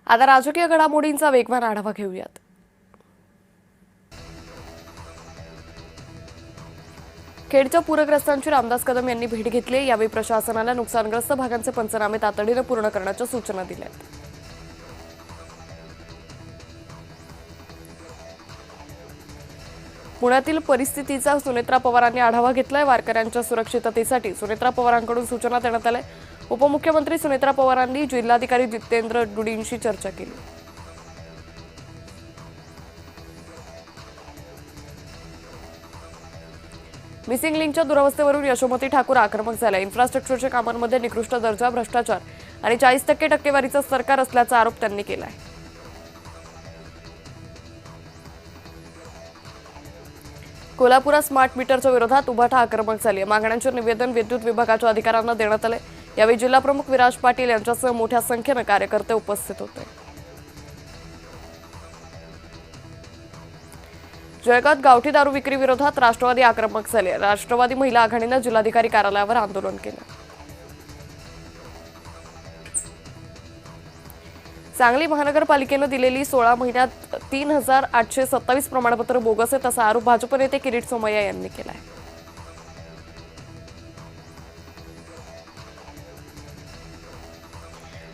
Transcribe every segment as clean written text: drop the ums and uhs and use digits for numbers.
आता राजकीय घडामोडींचा वेगवान आढावा घेऊयात। खेडच्या पूरग्रस्तांची रामदास कदम यांनी भेट घेतली। यावेळी प्रशासनाला नुकसानग्रस्त भागांचे पंचनामे तातडीने पूर्ण करण्याच्या सूचना दिल्या। पुण्यातील परिस्थितीचा सुनेत्रा पवारांनी आढावा घेतलाय। वारकऱ्यांच्या सुरक्षिततेसाठी सुनेत्रा पवारांकडून सूचना देण्यात आल्या। उपमुख्यमंत्री सुनेत्रा पवारांनी जिल्हाधिकारी जितेंद्र डुडींशी चर्चा केली। मिसिंग लिंकच्या दुरावस्थेवरून यशोमती ठाकूर आक्रमक झाल्या। इन्फ्रास्ट्रक्चरच्या कामांमध्ये निकृष्ट दर्जा, भ्रष्टाचार आणि 40% टक्केवारीचं सरकार असल्याचा आरोप त्यांनी केलाय। कोल्हापुरात स्मार्ट मीटरच्या विरोधात उभाटा आक्रमक झाली। मागण्यांचे निवेदन विद्युत विभागाच्या अधिकाऱ्यांना देण्यात आले। यावेळी जिल्हा प्रमुख विराज पाटील यांच्यासह मोठ्या संख्येने कार्यकर्ते उपस्थित होते। जळगावात गावठी दारू विक्री विरोधात राष्ट्रवादी आक्रमक झाले। राष्ट्रवादी महिला आघाडीने जिल्हाधिकारी कार्यालयावर आंदोलन केलं। सांगली महानगरपालिकेने दिलेली 16 महिन्यात 3827 प्रमाणपत्र बोगस आहेत असा आरोप भाजप नेते किरीट सोमय्या यांनी केलाय।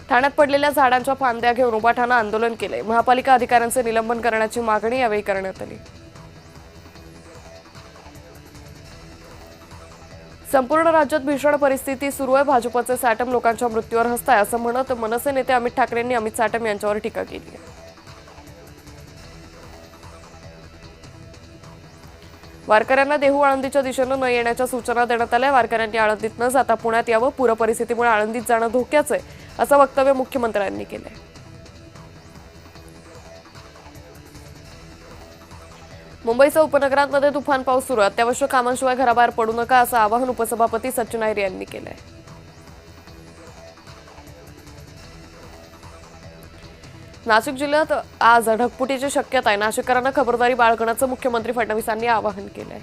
ठाण्यात पडलेल्या झाडांच्या फांद्या घेऊन उभाटानं आंदोलन केले। महापालिका अधिकाऱ्यांचे निलंबन करण्याची मागणी यावेळी करण्यात आली। संपूर्ण राज्यात भीषण परिस्थिती सुरू आहे। भाजपचे साटम लोकांच्या मृत्यूवर हसताय असं म्हणत मनसे नेते अमित ठाकरेंनी अमित साटम यांच्यावर टीका केली आहे। वारकऱ्यांना देहू आळंदीच्या दिशेनं न येण्याच्या सूचना देण्यात आल्या। वारकऱ्यांनी आळंदीत न जाता पुण्यात यावं। पूर परिस्थितीमुळे आळंदीत जाणं धोक्याचं आहे असं वक्तव्य मुख्यमंत्र्यांनी केलंय। मुंबईसह उपनगरांमध्ये तुफान पाऊस सुरू आहे। अत्यावश्यक कामांशिवाय घराबाहेर पडू नका असं आवाहन उपसभापती सचिन अहिर यांनी केलंय। नाशिक जिल्ह्यात आज ढगफुटीची शक्यता आहे। नाशिककरांना खबरदारी बाळगण्याचं मुख्यमंत्री फडणवीसांनी आवाहन केलंय।